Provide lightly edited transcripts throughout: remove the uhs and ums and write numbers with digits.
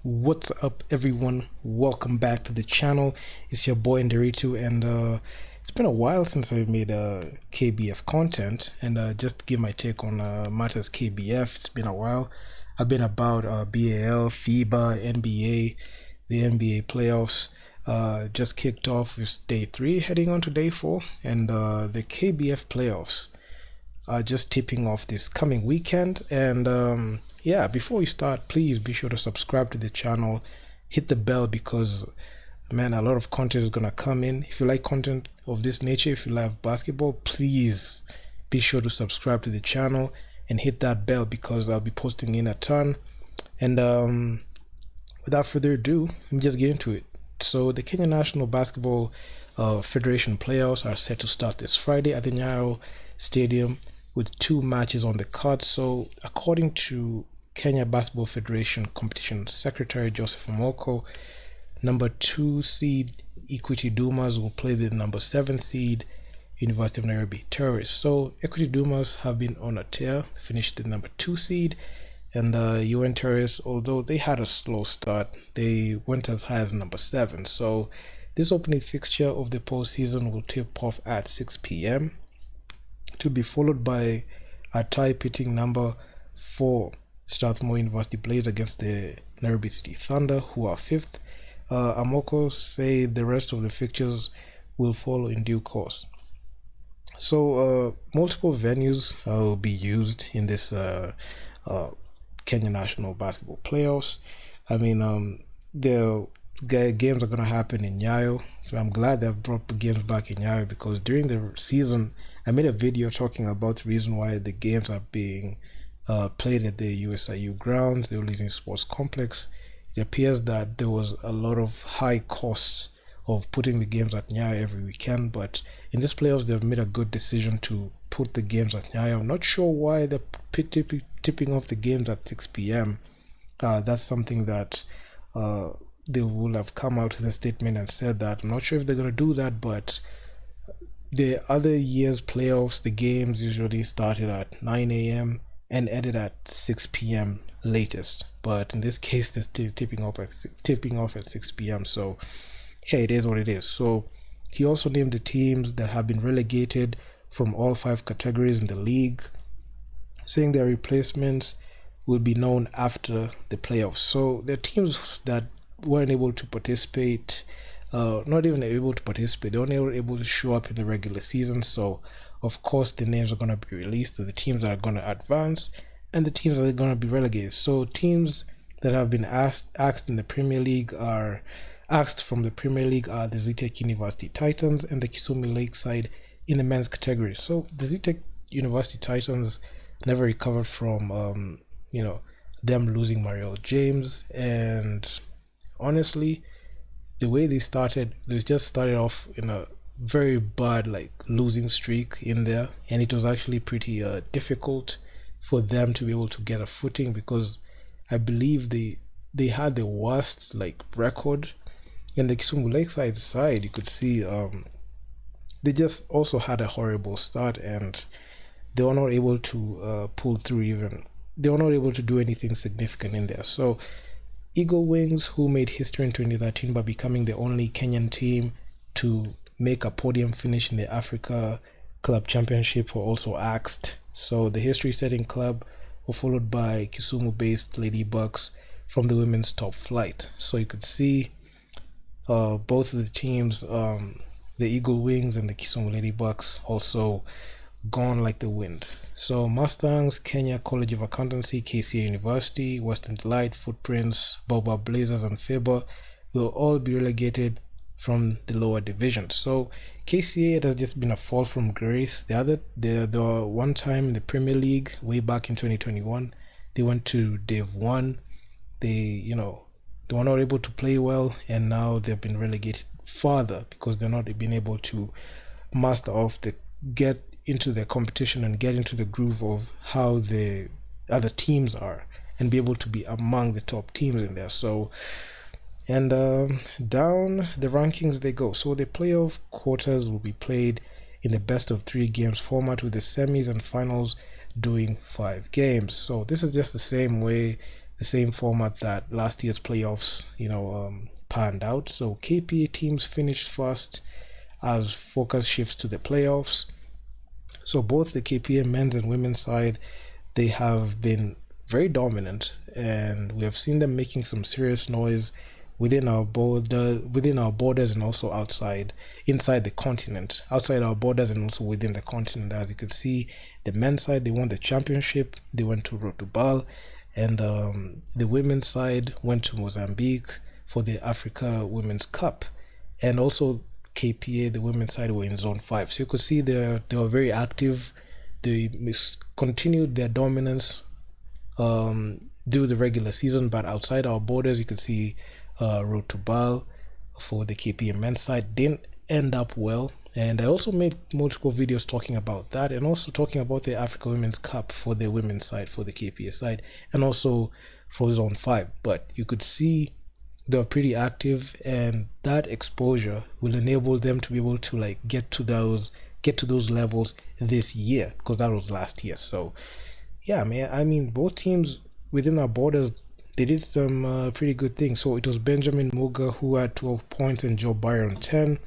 What's up, everyone? Welcome back to the channel. It's your boy Nderitu, and it's been a while since I've made KBF content. And just to give my take on matters KBF, it's been a while. I've been about BAL, FIBA, NBA, the NBA playoffs. Just kicked off with day 3, heading on to day 4, and the KBF playoffs just tipping off this coming weekend. And yeah, before we start, please be sure to subscribe to the channel, hit the bell, because man, a lot of content is gonna come in. If you like content of this nature, if you love basketball, please be sure to subscribe to the channel and hit that bell, because I'll be posting in a ton. And without further ado, let me just get into it. So the Kenya National Basketball Federation playoffs are set to start this Friday at the Nyayo Stadium, with 2 matches on the card. So according to Kenya Basketball Federation Competition Secretary Joseph Omoko, number 2 seed Equity Dumas will play the number 7 seed University of Nairobi Terrorists. So Equity Dumas have been on a tear, finished the number 2 seed, and UN Terrorists, although they had a slow start, they went as high as number 7. So this opening fixture of the postseason will tip off at 6 p.m. to be followed by a tie pitting number 4 Strathmore University Blades against the Nairobi City Thunder, who are 5th. Amoko say the rest of the fixtures will follow in due course. So multiple venues will be used in this Kenya National Basketball Playoffs. I mean, the games are going to happen in Nyayo, so I'm glad they've brought the games back in Nyayo, because during the season I made a video talking about the reason why the games are being played at the USIU grounds, the Ulinzi Sports Complex. It appears that there was a lot of high costs of putting the games at Nyayo every weekend, but in this playoffs they've made a good decision to put the games at Nyayo. I'm not sure why they're tipping off the games at 6 p.m. That's something that they will have come out with a statement and said that. I'm not sure if they're going to do that, but the other years' playoffs, the games usually started at 9 a.m. and ended at 6 p.m. latest. But in this case, they're still tipping off at 6 p.m. So, hey, it is what it is. So, he also named the teams that have been relegated from all 5 categories in the league, saying their replacements will be known after the playoffs. So, there are teams that weren't able to participate. Not even able to participate, they weren't able to show up in the regular season. So of course the names are going to be released of the teams that are going to advance and the teams that are going to be relegated. So teams that have been asked in the Premier League are asked from the Premier League are the Zetech University Titans and the Kisumu Lakeside in the men's category. So the Zetech University Titans never recovered from them losing Mario James, and honestly, the way they just started off in a very bad losing streak in there, and it was actually pretty difficult for them to be able to get a footing, because I believe they had the worst record. In the Kisumu Lakeside side, you could see they just also had a horrible start, and they were not able to pull through. Even they were not able to do anything significant in there. So Eagle Wings, who made history in 2013 by becoming the only Kenyan team to make a podium finish in the Africa Club Championship, were also axed. So the history-setting club were followed by Kisumu-based Ladybugs from the women's top flight. So you could see both of the teams, the Eagle Wings and the Kisumu Ladybugs, also gone like the wind. So Mustangs, Kenya College of Accountancy, KCA University, Western Delight, Footprints, Boba Blazers, and FIBA will all be relegated from the lower division. So KCA, it has just been a fall from grace. They were one time in the Premier League way back in 2021. They went to Div 1. They were not able to play well, and now they've been relegated further because they're not being able to master off get into the competition and get into the groove of how the other teams are and be able to be among the top teams in there. So, and down the rankings they go. So the playoff quarters will be played in the best of 3 games format, with the semis and finals doing 5 games. So this is just the same way the same format that last year's playoffs, panned out. So KPA teams finished first as focus shifts to the playoffs. So both the KPA men's and women's side, they have been very dominant, and we have seen them making some serious noise within our borders, and also inside the continent, outside our borders, and also within the continent. As you can see, the men's side, they won the championship. They went to Road to Bal, and the women's side went to Mozambique for the Africa Women's Cup, and also KPA, the women's side, were in Zone 5. So you could see they were very active. They continued their dominance through the regular season, but outside our borders, you could see Road to Bal for the KPA men's side didn't end up well. And I also made multiple videos talking about that, and also talking about the Africa Women's Cup for the women's side, for the KPA side, and also for Zone 5. But you could see they're pretty active, and that exposure will enable them to be able to get to those levels this year, because that was last year. So yeah, man, I mean, both teams within our borders, they did some pretty good things. So it was Benjamin Muga who had 12 points and Joe Byron 10,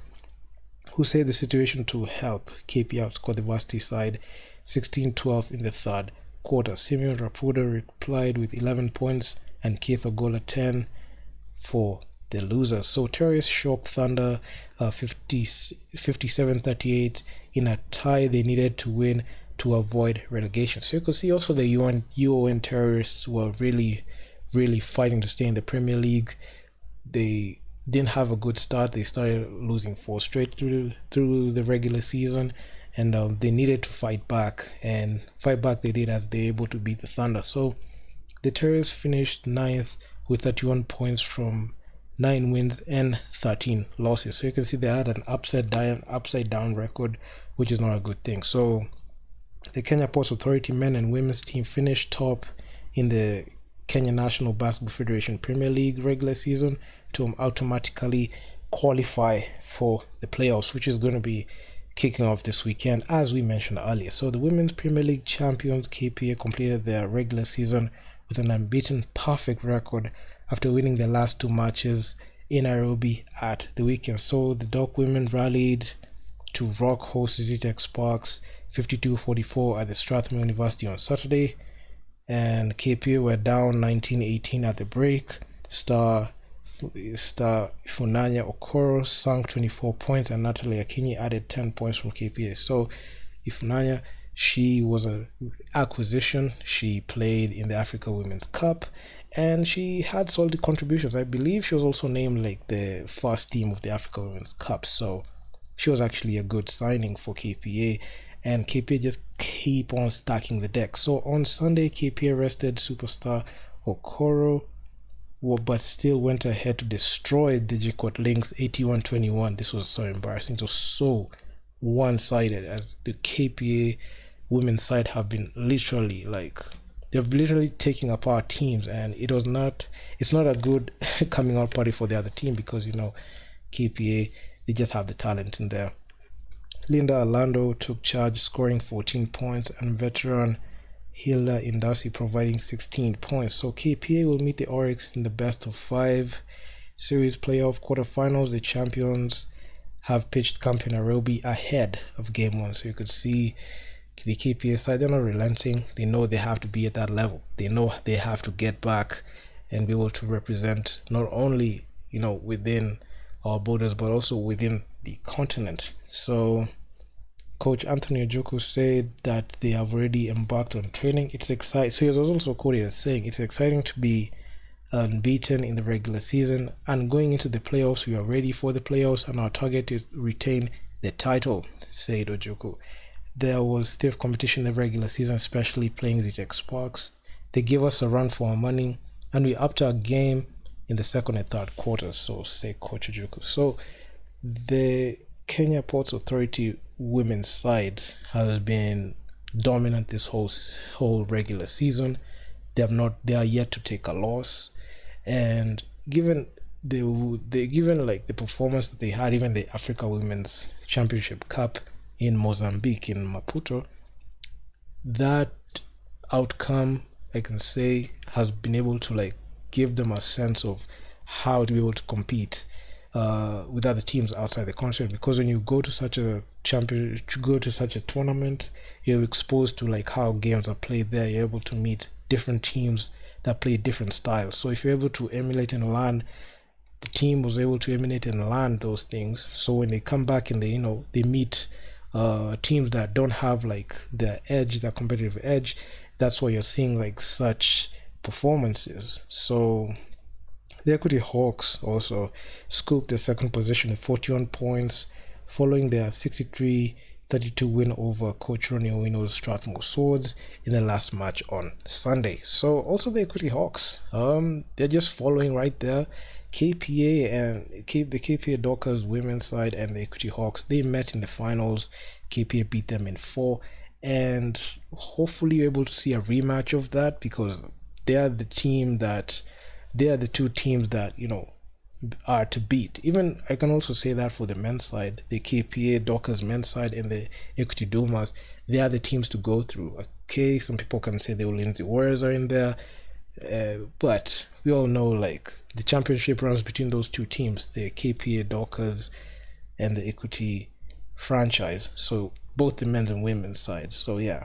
who saved the situation to help KP outscore the Varsity side 16-12 in the third quarter. Simeon Rapuda replied with 11 points and Keith Ogola 10 for the losers. So Terrorists shocked Thunder 57-38 in a tie they needed to win to avoid relegation. So you could see also the UON Terrorists were really, really fighting to stay in the Premier League. They didn't have a good start. They started losing 4 straight through the regular season, and they needed to fight back, and fight back they did, as they were able to beat the Thunder. So the Terrorists finished 9th with 31 points from 9 wins and 13 losses. So you can see they had an upside down record, which is not a good thing. So the Kenya Ports Authority men and women's team finished top in the Kenya National Basketball Federation Premier League regular season to automatically qualify for the playoffs, which is going to be kicking off this weekend, as we mentioned earlier. So the Women's Premier League champions KPA completed their regular season with an unbeaten perfect record after winning their last 2 matches in Nairobi at the weekend. So the Dock women rallied to rock host Zitech Sparks 52-44 at the Strathmore University on Saturday, and KPA were down 19-18 at the break. Star Ifunanya Okoro sank 24 points, and Natalie Akinyi added 10 points from KPA. So Ifunanya, she was an acquisition. She played in the Africa Women's Cup, and she had solid contributions. I believe she was also named the first team of the Africa Women's Cup. So she was actually a good signing for KPA, and KPA just keep on stacking the deck. So on Sunday, KPA rested superstar Okoro, but still went ahead to destroy the JKOT Lynx 81-21. This was so embarrassing. It was so one-sided, as the KPA women's side have been literally they've literally taking apart teams, and it's not a good coming out party for the other team, because KPA, they just have the talent in there. Linda Orlando took charge, scoring 14 points, and veteran Hilda Indasi providing 16 points. So KPA will meet the Oryx in the best of 5 series playoff quarterfinals. The champions have pitched camp in Nairobi ahead of game 1. So you could see the KPA side, they're not relenting. They know they have to be at that level. They know they have to get back and be able to represent not only within our borders, but also within the continent. So Coach Anthony Ojuku said that they have already embarked on training. It's exciting. So he was also quoted as saying, "It's exciting to be unbeaten in the regular season, and going into the playoffs, we are ready for the playoffs, and our target is to retain the title," said Ojuku. There was stiff competition in the regular season, especially playing Zitech Sparks. They gave us a run for our money, and we upped our game in the second and third quarters, so say Coach Ojuku. So the Kenya Ports Authority women's side has been dominant this whole regular season. They are yet to take a loss, and given the performance that they had, even the Africa Women's Championship Cup in Mozambique, in Maputo, that outcome I can say has been able to like give them a sense of how to be able to compete with other teams outside the country, because when you go to such a champion, you go to such a tournament, you're exposed to like how games are played there. You're able to meet different teams that play different styles. So if you're able to emulate and learn, the team was able to emulate and learn those things. So when they come back and they meet teams that don't have like the edge, that competitive edge, that's why you're seeing like such performances. So the Equity Hawks also scooped their second position with 41 points following their 63-32 win over Coach Ronnie Owino's Strathmore Swords in the last match on Sunday. So also the Equity Hawks, they're just following right there. KPA and the KPA Dockers women's side and the Equity Hawks, they met in the finals. KPA beat them in 4, and hopefully you're able to see a rematch of that, because they are the team that they are the two teams that are to beat. Even I can also say that for the men's side, the KPA Dockers men's side and the Equity Dumas, they are the teams to go through. Okay, some people can say the Lindsay Warriors are in there, but we all know like the championship runs between those two teams, the KPA Dockers and the Equity franchise. So both the men's and women's sides. So yeah,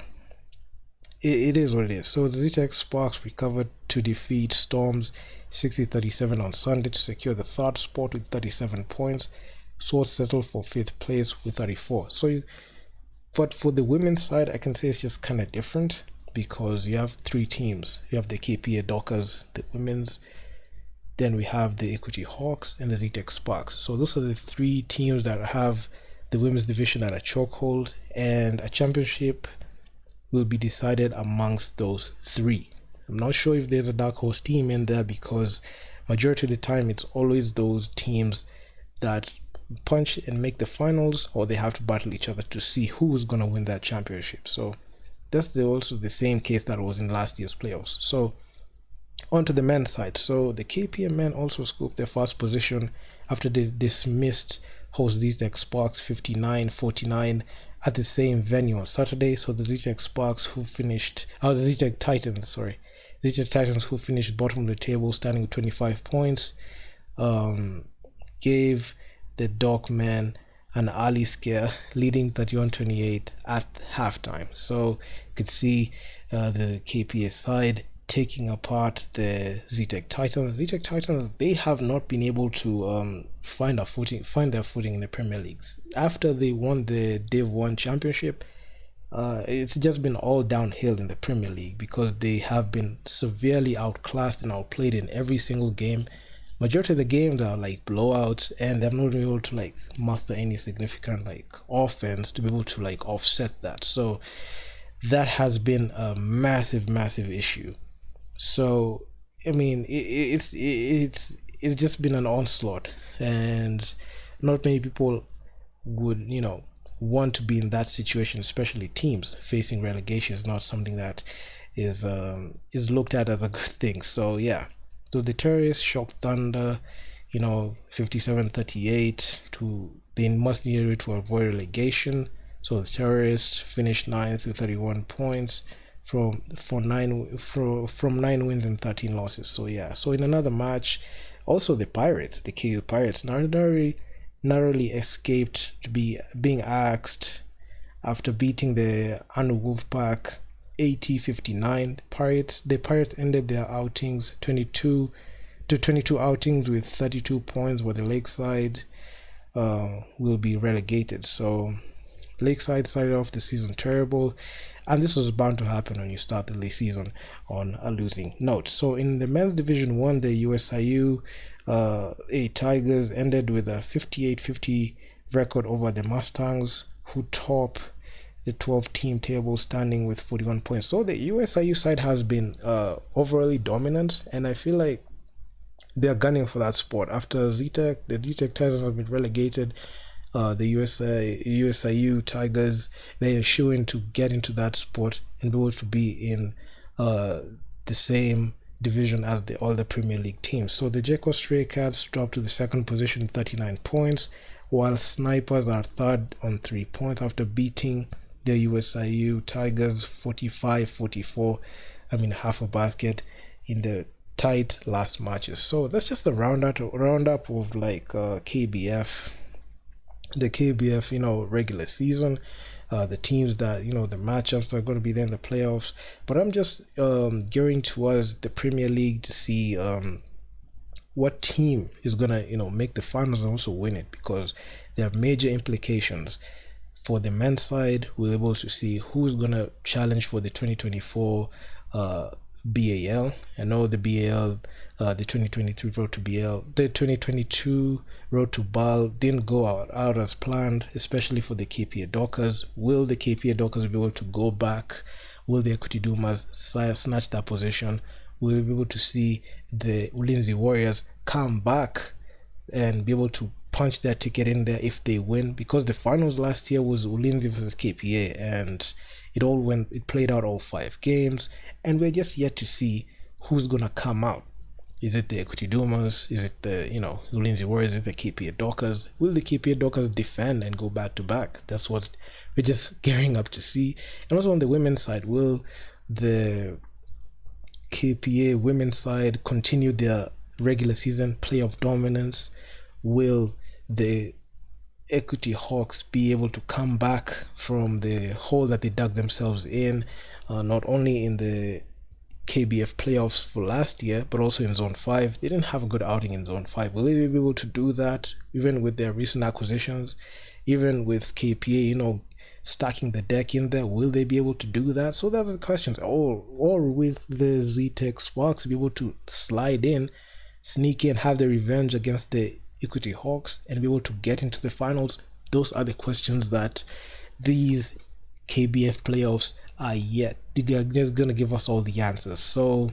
it is what it is. So the ZTEC Sparks recovered to defeat Storms 60-37 on Sunday to secure the third spot with 37 points. Swords settled for 5th place with 34. But for the women's side, I can say it's just kind of different, because you have 3 teams. You have the KPA Dockers, the women's, then we have the Equity Hawks and the ZTEC Sparks. So those are the 3 teams that have the women's division at a chokehold, and a championship will be decided amongst those 3. I'm not sure if there's a dark horse team in there, because majority of the time it's always those teams that punch and make the finals, or they have to battle each other to see who's going to win that championship. So that's also the same case that was in last year's playoffs. So on to the men's side. So the KPM men also scooped their first position after they dismissed host ZTEC Sparks 59-49 at the same venue on Saturday. So the ZTEC Sparks who finished, the ZTEC Titans, ZTEC Titans who finished bottom of the table standing with 25 points, gave the Dogmen an early scare, leading 31-28 at halftime. So you could see the KPA side taking apart the ZTEC Titans. ZTEC Titans, they have not been able to find their footing in the Premier Leagues. After they won the Div 1 championship, it's just been all downhill in the Premier League, because they have been severely outclassed and outplayed in every single game. Majority of the games are like blowouts, and they're not able to like master any significant like offense to be able to like offset that. So that has been a massive issue. So I mean, it's just been an onslaught, and not many people would want to be in that situation, especially teams facing relegation is not something that is looked at as a good thing. So yeah, so the Terrorists shocked Thunder 57-38 to they must need it to avoid relegation. So the Terrorists finished 9th with 31 points from 9 wins and 13 losses. So yeah, so in another match, also the Pirates, the KU Pirates, narrowly escaped to being axed after beating the Anu Wolfpack 80-59. The Pirates ended their outings 22 outings with 32 points, where the Lakeside will be relegated. So Lakeside started off the season terrible, and this was bound to happen when you start the season on a losing note. So in the men's division 1, the USIU Tigers ended with a 58-50 record over the Mustangs, who top the 12-team table standing with 41 points. So the USIU side has been overly dominant, and I feel like they're gunning for that spot. After the ZTEC Tigers have been relegated, the USIU Tigers, they are shooing to get into that spot and be able to be in the same division as all the Premier League teams. So the Jeko Stray Cats dropped to the second position with 39 points, while Snipers are third on 3 points after beating the USIU Tigers 45-44 half a basket in the tight last matches. So that's just a roundup of like the KBF, regular season, the teams that, the matchups that are going to be there in the playoffs. But I'm just gearing towards the Premier League to see what team is going to, make the finals and also win it, because there are major implications. For the men's side, we're able to see who's going to challenge for the 2024 BAL. I know the BAL, the 2023 road to BL, the 2022 road to BAL didn't go out as planned, especially for the KPA Dockers. Will the KPA Dockers be able to go back? Will the Equity Dumas snatch that position? Will we be able to see the Ulinzi Warriors come back and be able to punch their ticket in there if they win? Because the finals last year was Ulinzi versus KPA, and it played out all 5 games, and we're just yet to see who's gonna come out. Is it the Equity Dumas? Is it the Ulinzi Warriors? Is it the KPA Dockers? Will the KPA Dockers defend and go back to back? That's what we're just gearing up to see. And also on the women's side, will the KPA women's side continue their regular season playoff dominance? Will the Equity Hawks be able to come back from the hole that they dug themselves in, not only in the KBF playoffs for last year, but also in Zone 5? They didn't have a good outing in Zone 5. Will they be able to do that, even with their recent acquisitions, even with KPA, stacking the deck in there? Will they be able to do that? So that's the question. Or with the Z-Tech Sparks be able to slide in, sneak in, have their revenge against the Equity Hawks and be able to get into the finals? Those are the questions that these KBF playoffs are they're just gonna give us all the answers. So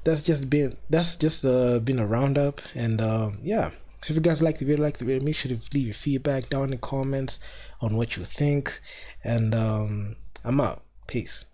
that's just been a roundup, and yeah. So if you guys like the video, make sure to leave your feedback down in the comments on what you think, and I'm out. Peace.